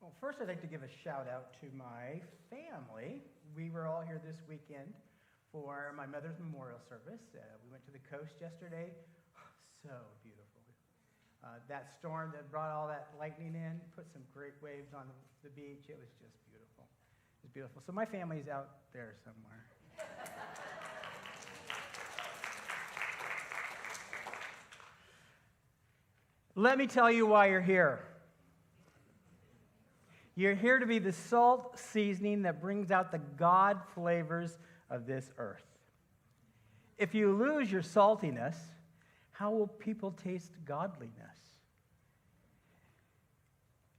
Well, first I'd like to give a shout out to my family. We were all here this weekend for my mother's memorial service. We went to the coast yesterday. So beautiful. That storm that brought all that lightning in put some great waves on the beach. It was just beautiful. It was beautiful. So my family's out there somewhere. Let me tell you why you're here. You're here to be the salt seasoning that brings out the God flavors of this earth. If you lose your saltiness, how will people taste godliness?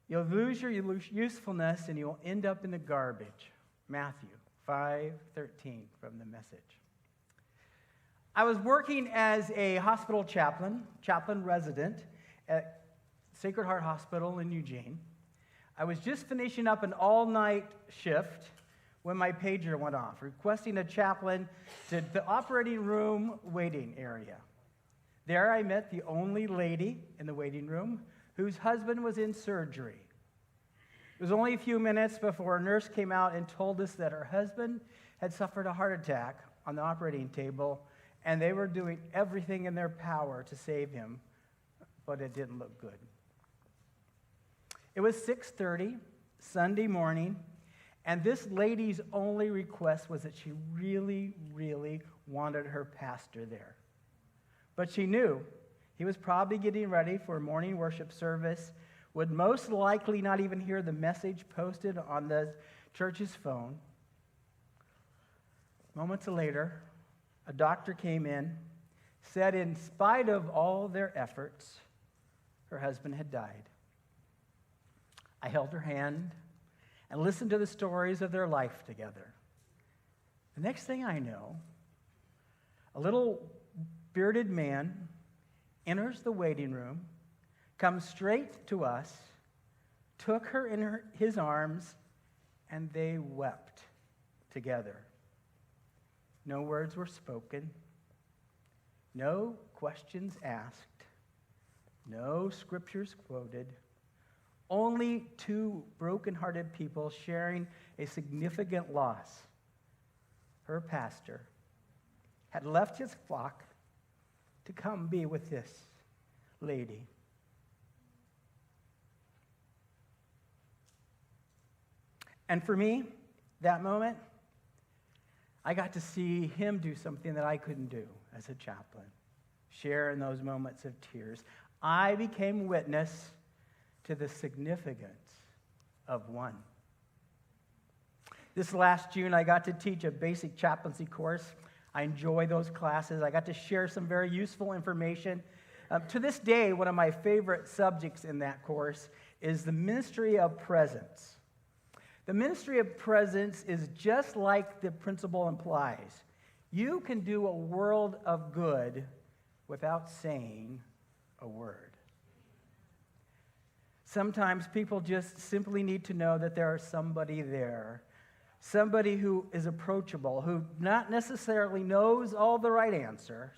You'll lose your usefulness and you'll end up in the garbage. Matthew 5:13 from the Message. I was working as a hospital chaplain resident at Sacred Heart Hospital in Eugene. I was just finishing up an all-night shift when my pager went off, requesting a chaplain to the operating room waiting area. There I met the only lady in the waiting room whose husband was in surgery. It was only a few minutes before a nurse came out and told us that her husband had suffered a heart attack on the operating table, and they were doing everything in their power to save him, but it didn't look good. It was 6:30 Sunday morning, and this lady's only request was that she really, really wanted her pastor there. But she knew he was probably getting ready for a morning worship service, would most likely not even hear the message posted on the church's phone. Moments later, a doctor came in, said in spite of all their efforts, her husband had died. I held her hand and listened to the stories of their life together. The next thing I know, a little bearded man enters the waiting room, comes straight to us, took her in his arms, and they wept together. No words were spoken, no questions asked, no scriptures quoted, only two broken-hearted people sharing a significant loss. Her pastor had left his flock to come be with this lady. And for me, that moment, I got to see him do something that I couldn't do as a chaplain, share in those moments of tears. I became witness to the significance of one. This last June, I got to teach a basic chaplaincy course. I enjoy those classes. I got to share some very useful information. To this day, one of my favorite subjects in that course is the ministry of presence. The ministry of presence is just like the principle implies. You can do a world of good without saying a word. Sometimes people just simply need to know that there is somebody there, somebody who is approachable, who not necessarily knows all the right answers.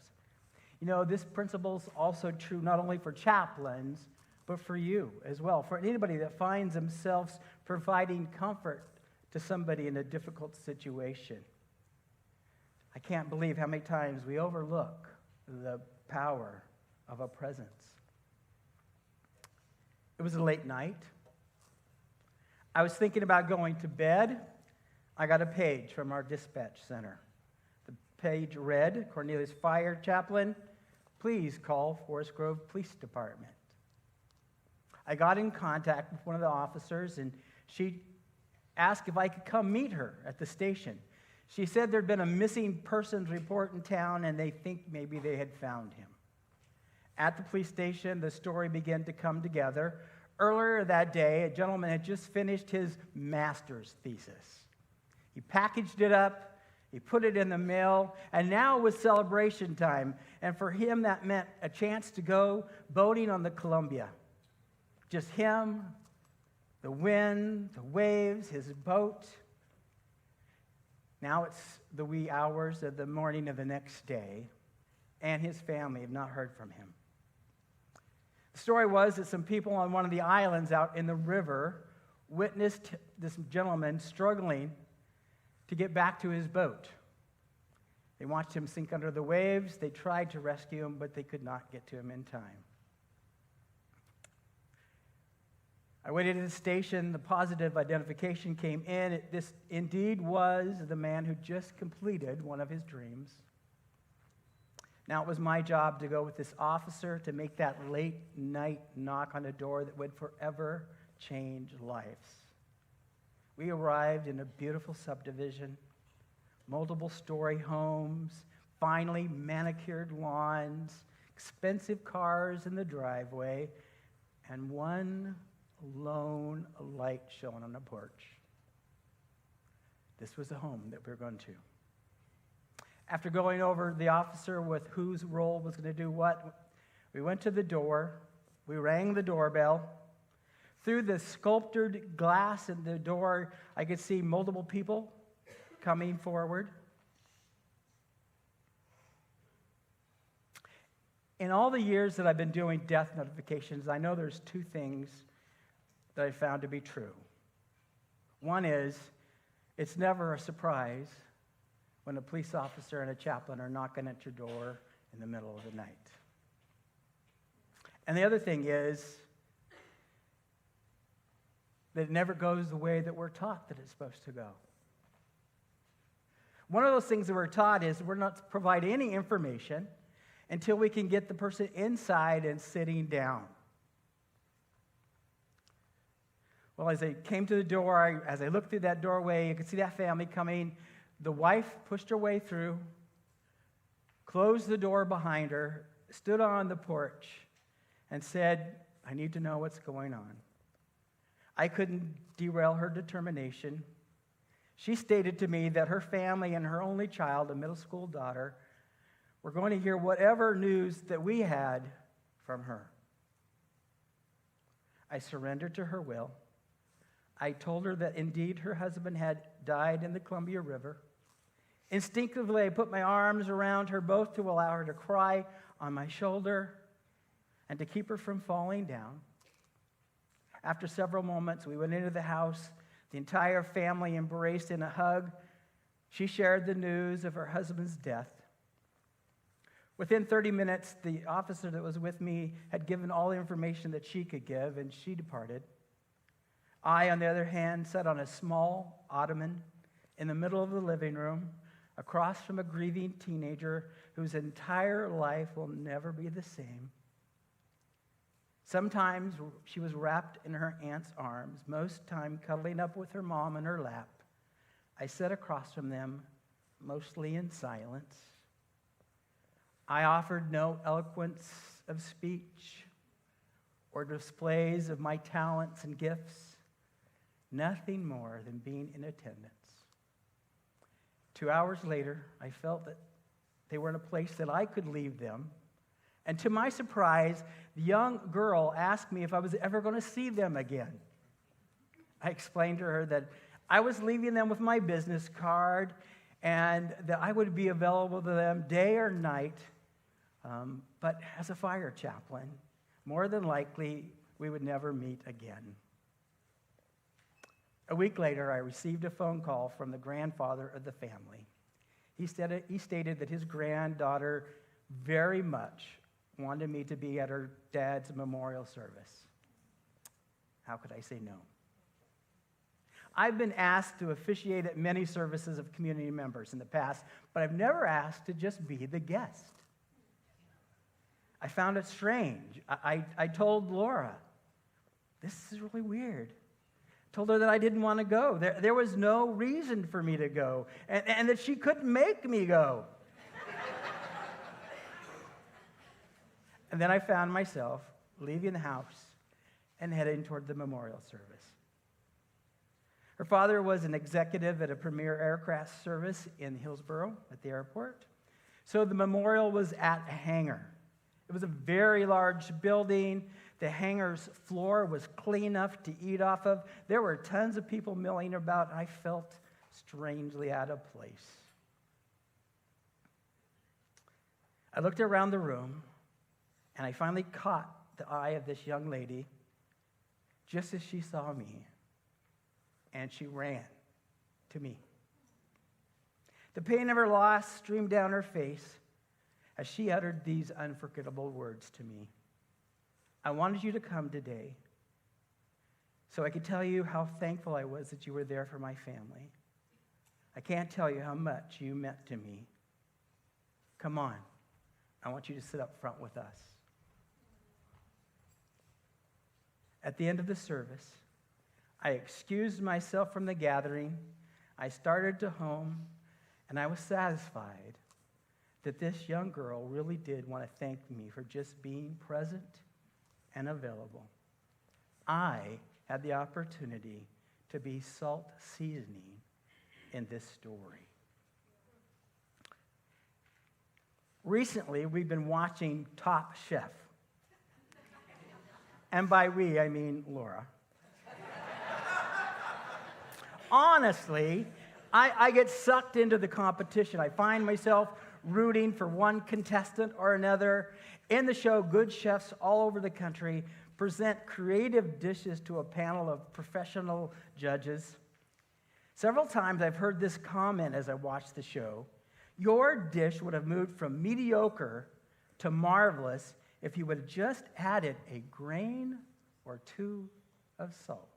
You know, this principle is also true not only for chaplains, but for you as well, for anybody that finds themselves providing comfort to somebody in a difficult situation. I can't believe how many times we overlook the power of a presence. It was a late night. I was thinking about going to bed. I got a page from our dispatch center. The page read, Cornelius Fire Chaplain, please call Forest Grove Police Department. I got in contact with one of the officers, and she asked if I could come meet her at the station. She said there'd been a missing persons report in town, and they think maybe they had found him. At the police station, the story began to come together. Earlier that day, a gentleman had just finished his master's thesis. He packaged it up, he put it in the mail, and now it was celebration time. And for him, that meant a chance to go boating on the Columbia. Just him, the wind, the waves, his boat. Now it's the wee hours of the morning of the next day, and his family have not heard from him. The story was that some people on one of the islands out in the river witnessed this gentleman struggling to get back to his boat. They watched him sink under the waves. They tried to rescue him, but they could not get to him in time. I waited at the station. The positive identification came in. This indeed was the man who just completed one of his dreams. Now it was my job to go with this officer to make that late night knock on a door that would forever change lives. We arrived in a beautiful subdivision, multiple story homes, finely manicured lawns, expensive cars in the driveway, and one lone light shone on the porch. This was the home that we were going to. After going over the officer with whose role was going to do what, we went to the door. We rang the doorbell. Through the sculptured glass in the door, I could see multiple people coming forward. In all the years that I've been doing death notifications, I know there's two things that I found to be true. One is, it's never a surprise when a police officer and a chaplain are knocking at your door in the middle of the night. And the other thing is that it never goes the way that we're taught that it's supposed to go. One of those things that we're taught is we're not to provide any information until we can get the person inside and sitting down. Well, as I came to the door, as I looked through that doorway, you could see that family coming. The wife pushed her way through, closed the door behind her, stood on the porch, and said, "I need to know what's going on." I couldn't derail her determination. She stated to me that her family and her only child, a middle school daughter, were going to hear whatever news that we had from her. I surrendered to her will. I told her that indeed her husband had died in the Columbia River. Instinctively, I put my arms around her, both to allow her to cry on my shoulder and to keep her from falling down. After several moments, we went into the house. The entire family embraced in a hug. She shared the news of her husband's death. Within 30 minutes, the officer that was with me had given all the information that she could give, and she departed. I, on the other hand, sat on a small ottoman in the middle of the living room, across from a grieving teenager whose entire life will never be the same. Sometimes she was wrapped in her aunt's arms, most time cuddling up with her mom in her lap. I sat across from them, mostly in silence. I offered no eloquence of speech or displays of my talents and gifts, nothing more than being in attendance. 2 hours later, I felt that they were in a place that I could leave them. And to my surprise, the young girl asked me if I was ever going to see them again. I explained to her that I was leaving them with my business card and that I would be available to them day or night, but as a fire chaplain, more than likely, we would never meet again. A week later, I received a phone call from the grandfather of the family. He stated that his granddaughter very much wanted me to be at her dad's memorial service. How could I say no? I've been asked to officiate at many services of community members in the past, but I've never asked to just be the guest. I found it strange. I told Laura, this is really weird. Told her that I didn't want to go. There was no reason for me to go, and that she couldn't make me go. And then I found myself leaving the house and heading toward the memorial service. Her father was an executive at a premier aircraft service in Hillsboro at the airport. So the memorial was at a hangar. It was a very large building. The hangar's floor was clean enough to eat off of. There were tons of people milling about, and I felt strangely out of place. I looked around the room, and I finally caught the eye of this young lady just as she saw me. and she ran to me. The pain of her loss streamed down her face as she uttered these unforgettable words to me. I wanted you to come today so I could tell you how thankful I was that you were there for my family. I can't tell you how much you meant to me. Come on, I want you to sit up front with us. At the end of the service, I excused myself from the gathering. I started to home, and I was satisfied that this young girl really did want to thank me for just being present and available. I had the opportunity to be salt seasoning in this story. Recently, we've been watching Top Chef. And by we, I mean Laura. Honestly, I get sucked into the competition. I find myself rooting for one contestant or another. In the show, good chefs all over the country present creative dishes to a panel of professional judges. Several times I've heard this comment as I watched the show: your dish would have moved from mediocre to marvelous if you would have just added a grain or two of salt.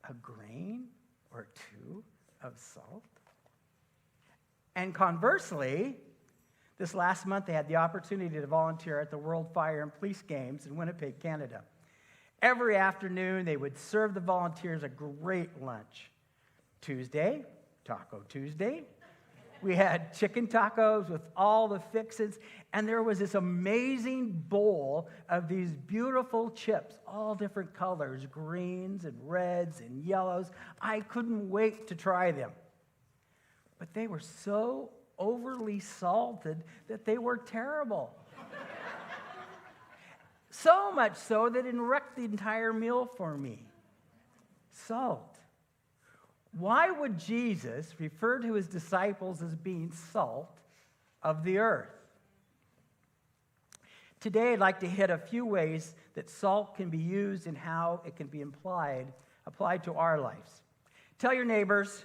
A grain or two of salt? And conversely, this last month they had the opportunity to volunteer at the World Fire and Police Games in Winnipeg, Canada. Every afternoon they would serve the volunteers a great lunch. Tuesday, Taco Tuesday. We had chicken tacos with all the fixins, and there was this amazing bowl of these beautiful chips, all different colors, greens and reds and yellows. I couldn't wait to try them. But they were so overly salted that they were terrible. So much so that it wrecked the entire meal for me. Salt. Why would Jesus refer to his disciples as being salt of the earth? Today, I'd like to hit a few ways that salt can be used and how it can be applied to our lives. Tell your neighbors,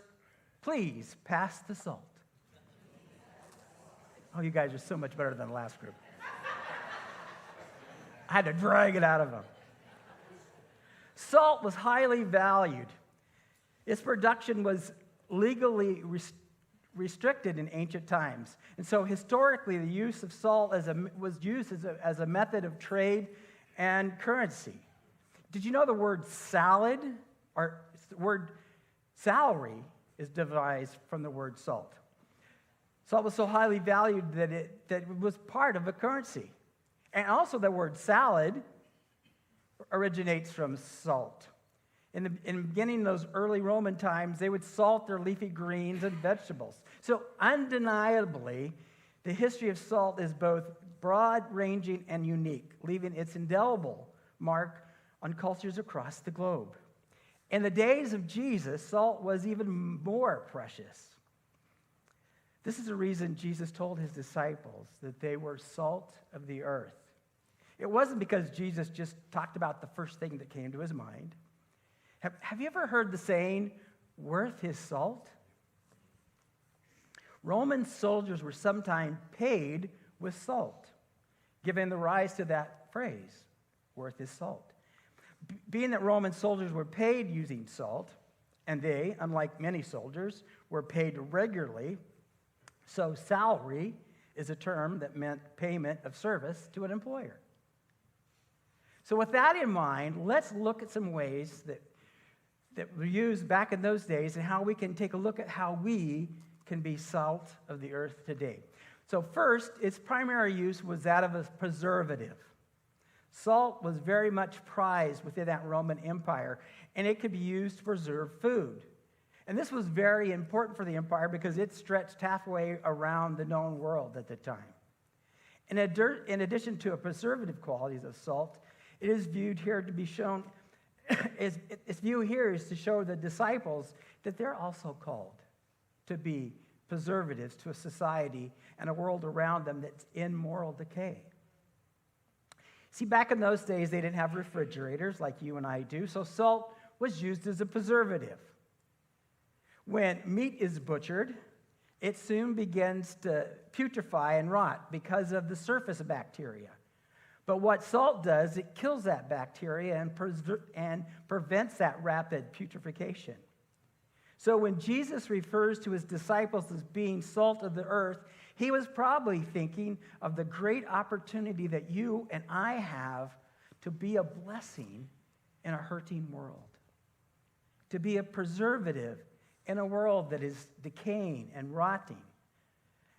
please pass the salt. Oh, you guys are so much better than the last group. I had to drag it out of them. Salt was highly valued. Its production was legally restricted in ancient times. And so historically, the use of salt was used as a method of trade and currency. Did you know the word salad, or the word salary, is devised from the word salt? Salt was so highly valued that it was part of a currency. And also the word salad originates from salt. In the beginning of those early Roman times, they would salt their leafy greens and vegetables. So undeniably, the history of salt is both broad-ranging and unique, leaving its indelible mark on cultures across the globe. In the days of Jesus, salt was even more precious. This is the reason Jesus told his disciples that they were salt of the earth. It wasn't because Jesus just talked about the first thing that came to his mind. Have you ever heard the saying, worth his salt? Roman soldiers were sometimes paid with salt, giving the rise to that phrase, worth his salt. Being that Roman soldiers were paid using salt, and they, unlike many soldiers, were paid regularly, so salary is a term that meant payment of service to an employer. So with that in mind, let's look at some ways that were used back in those days and how we can take a look at how we can be salt of the earth today. So first, its primary use was that of a preservative. Salt was very much prized within that Roman Empire, and it could be used to preserve food. And this was very important for the empire because it stretched halfway around the known world at the time. In addition to a preservative qualities of salt, it is viewed here to be shown, its view here is to show the disciples that they're also called to be preservatives to a society and a world around them that's in moral decay. See, back in those days, they didn't have refrigerators like you and I do, so salt was used as a preservative. When meat is butchered, it soon begins to putrefy and rot because of the surface bacteria. But what salt does, it kills that bacteria and prevents that rapid putrefaction. So when Jesus refers to his disciples as being salt of the earth, he was probably thinking of the great opportunity that you and I have to be a blessing in a hurting world, to be a preservative in a world that is decaying and rotting,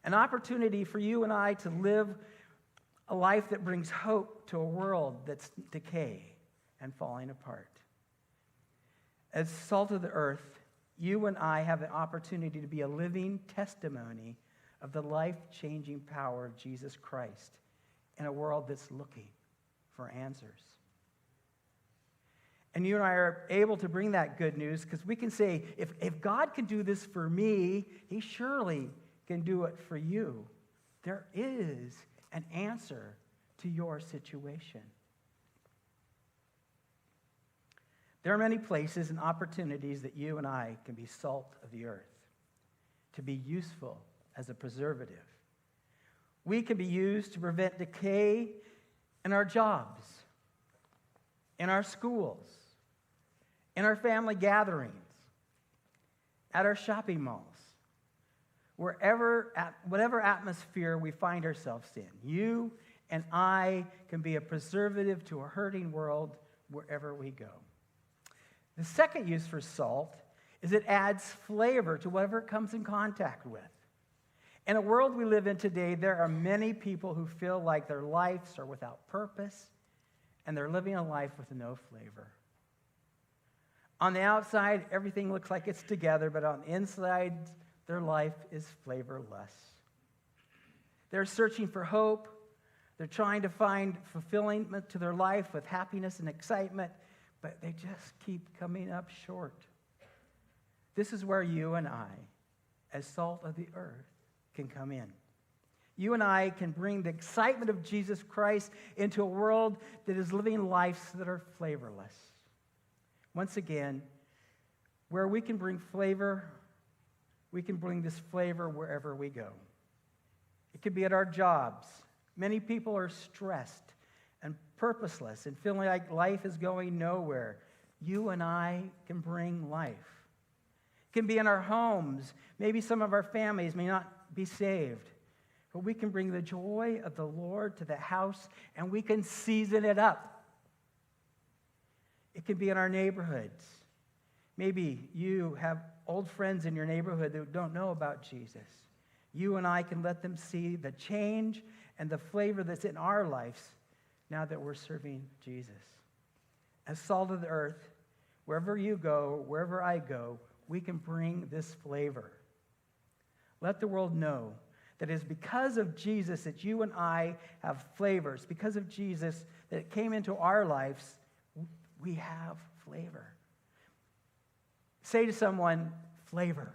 an opportunity for you and I to live a life that brings hope to a world that's decay and falling apart. As salt of the earth, you and I have an opportunity to be a living testimony of the life-changing power of Jesus Christ in a world that's looking for answers. And you and I are able to bring that good news because we can say, if God can do this for me, he surely can do it for you. There is an answer to your situation. There are many places and opportunities that you and I can be salt of the earth, to be useful as a preservative. We can be used to prevent decay in our jobs, in our schools, in our family gatherings, at our shopping malls, whatever atmosphere we find ourselves in. You and I can be a preservative to a hurting world wherever we go. The second use for salt is it adds flavor to whatever it comes in contact with. In a world we live in today, there are many people who feel like their lives are without purpose and they're living a life with no flavor. On the outside, everything looks like it's together, but on the inside, their life is flavorless. They're searching for hope. They're trying to find fulfillment to their life with happiness and excitement, but they just keep coming up short. This is where you and I, as salt of the earth, can come in. You and I can bring the excitement of Jesus Christ into a world that is living lives that are flavorless. Once again, where we can bring flavor, we can bring this flavor wherever we go. It could be at our jobs. Many people are stressed and purposeless and feeling like life is going nowhere. You and I can bring life. It can be in our homes. Maybe some of our families may not be saved, but we can bring the joy of the Lord to the house and we can season it up. It can be in our neighborhoods. Maybe you have old friends in your neighborhood that don't know about Jesus. You and I can let them see the change and the flavor that's in our lives now that we're serving Jesus. As salt of the earth, wherever you go, wherever I go, we can bring this flavor. Let the world know that it is because of Jesus that you and I have flavors. Because of Jesus that it came into our lives, we have flavor. Say to someone, flavor.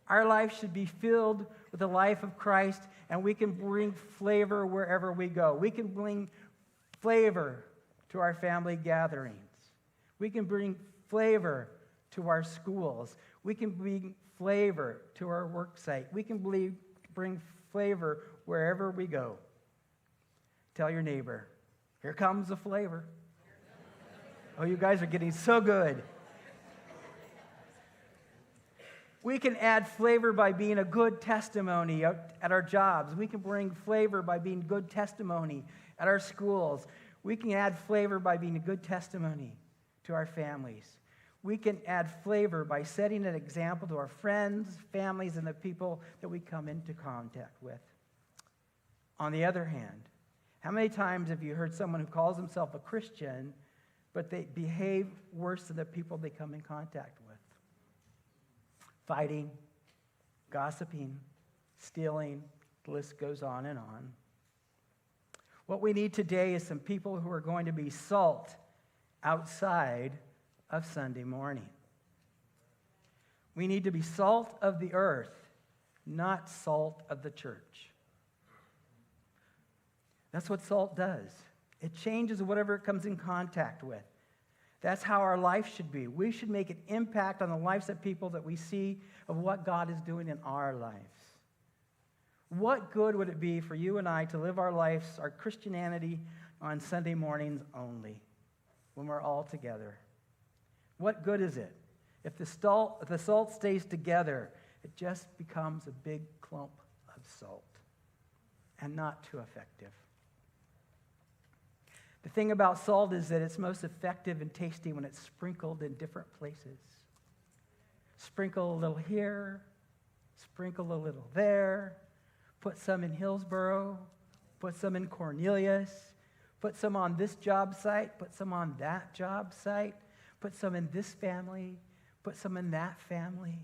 Our life should be filled with the life of Christ, and we can bring flavor wherever we go. We can bring flavor to our family gatherings. We can bring flavor to our schools. We can bring flavor to our work site. We can bring flavor wherever we go. Tell your neighbor, here comes the flavor. Oh, you guys are getting so good. We can add flavor by being a good testimony at our jobs. We can bring flavor by being good testimony at our schools. We can add flavor by being a good testimony to our families. We can add flavor by setting an example to our friends, families, and the people that we come into contact with. On the other hand, how many times have you heard someone who calls himself a Christian, but they behave worse than the people they come in contact with? Fighting, gossiping, stealing, the list goes on and on. What we need today is some people who are going to be salt outside of Sunday morning. We need to be salt of the earth, not salt of the church. That's what salt does. It changes whatever it comes in contact with. That's how our life should be. We should make an impact on the lives of people that we see of what God is doing in our lives. What good would it be for you and I to live our lives, our Christianity, on Sunday mornings only, when we're all together? What good is it? If the salt stays together, it just becomes a big clump of salt and not too effective. The thing about salt is that it's most effective and tasty when it's sprinkled in different places. Sprinkle a little here, sprinkle a little there, put some in Hillsboro, put some in Cornelius, put some on this job site, put some on that job site, put some in this family, put some in that family,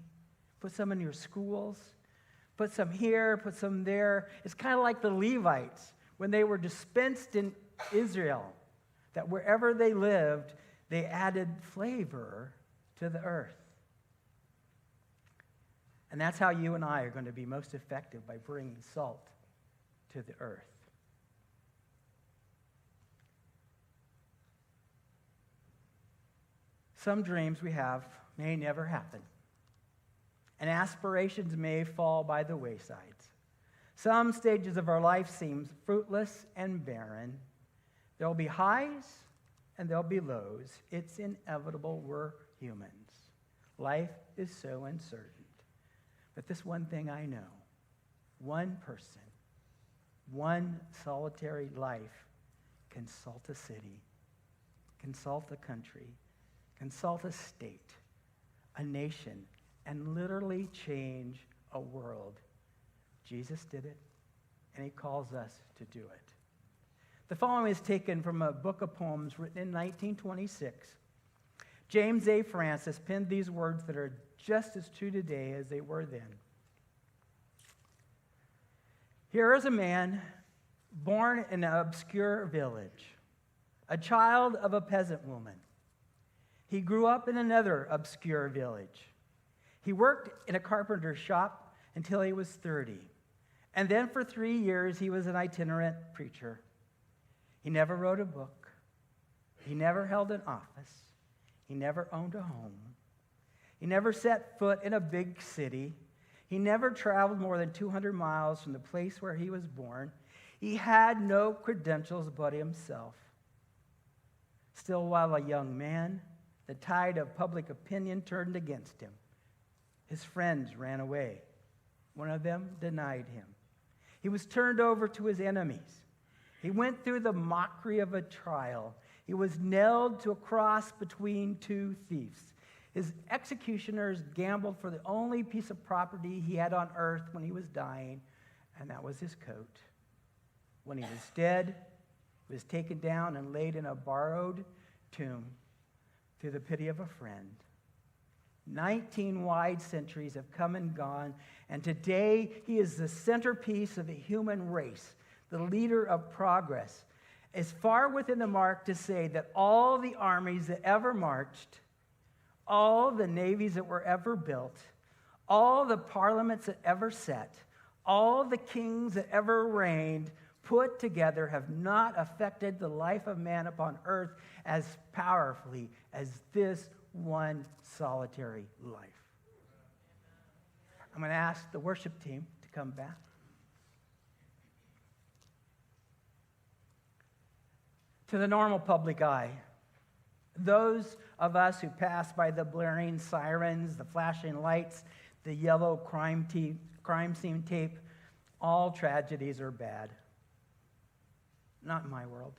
put some in your schools, put some here, put some there. It's kind of like the Levites when they were dispensed in Israel, that wherever they lived, they added flavor to the earth. And that's how you and I are going to be most effective, by bringing salt to the earth. Some dreams we have may never happen, and aspirations may fall by the waysides. Some stages of our life seem fruitless and barren. There'll be highs and there'll be lows. It's inevitable. We're humans. Life is so uncertain. But this one thing I know, one person, one solitary life can salt a city, can salt a country, can salt a state, a nation, and literally change a world. Jesus did it, and he calls us to do it. The following is taken from a book of poems written in 1926. James A. Francis penned these words that are just as true today as they were then. Here is a man born in an obscure village, a child of a peasant woman. He grew up in another obscure village. He worked in a carpenter's shop until he was 30. And then for 3 years, he was an itinerant preacher. He never wrote a book. He never held an office. He never owned a home. He never set foot in a big city. He never traveled more than 200 miles from the place where he was born. He had no credentials but himself. Still, while a young man, the tide of public opinion turned against him. His friends ran away. One of them denied him. He was turned over to his enemies. He went through the mockery of a trial. He was nailed to a cross between two thieves. His executioners gambled for the only piece of property he had on earth when he was dying, and that was his coat. When he was dead, he was taken down and laid in a borrowed tomb through the pity of a friend. 19 wide centuries have come and gone, and today he is the centerpiece of the human race, the leader of progress. It's far within the mark to say that all the armies that ever marched, all the navies that were ever built, all the parliaments that ever sat, all the kings that ever reigned, put together, have not affected the life of man upon earth as powerfully as this one solitary life. I'm going to ask the worship team to come back. To the normal public eye, those of us who pass by the blaring sirens, the flashing lights, the yellow crime scene tape, all tragedies are bad. Not in my world.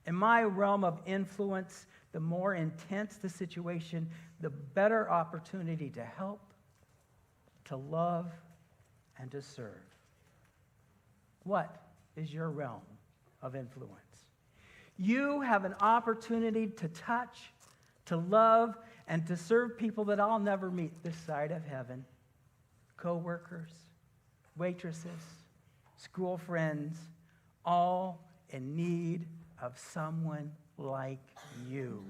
In my realm of influence, the more intense the situation, the better opportunity to help, to love, and to serve. What is your realm of influence? You have an opportunity to touch, to love, and to serve people that I'll never meet this side of heaven. Co-workers, waitresses, school friends, all in need of someone like you.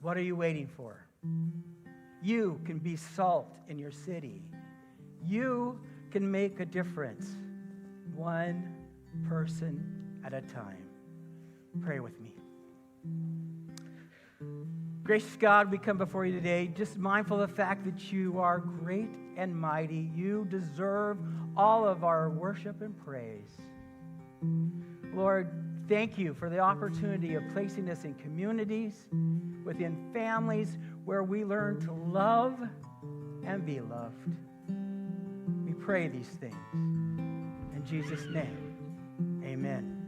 What are you waiting for? You can be salt in your city. You can make a difference, one person at a time. Pray with me. Gracious God, we come before you today just mindful of the fact that you are great and mighty. You deserve all of our worship and praise. Lord, thank you for the opportunity of placing us in communities, within families where we learn to love and be loved. We pray these things. In Jesus' name, amen.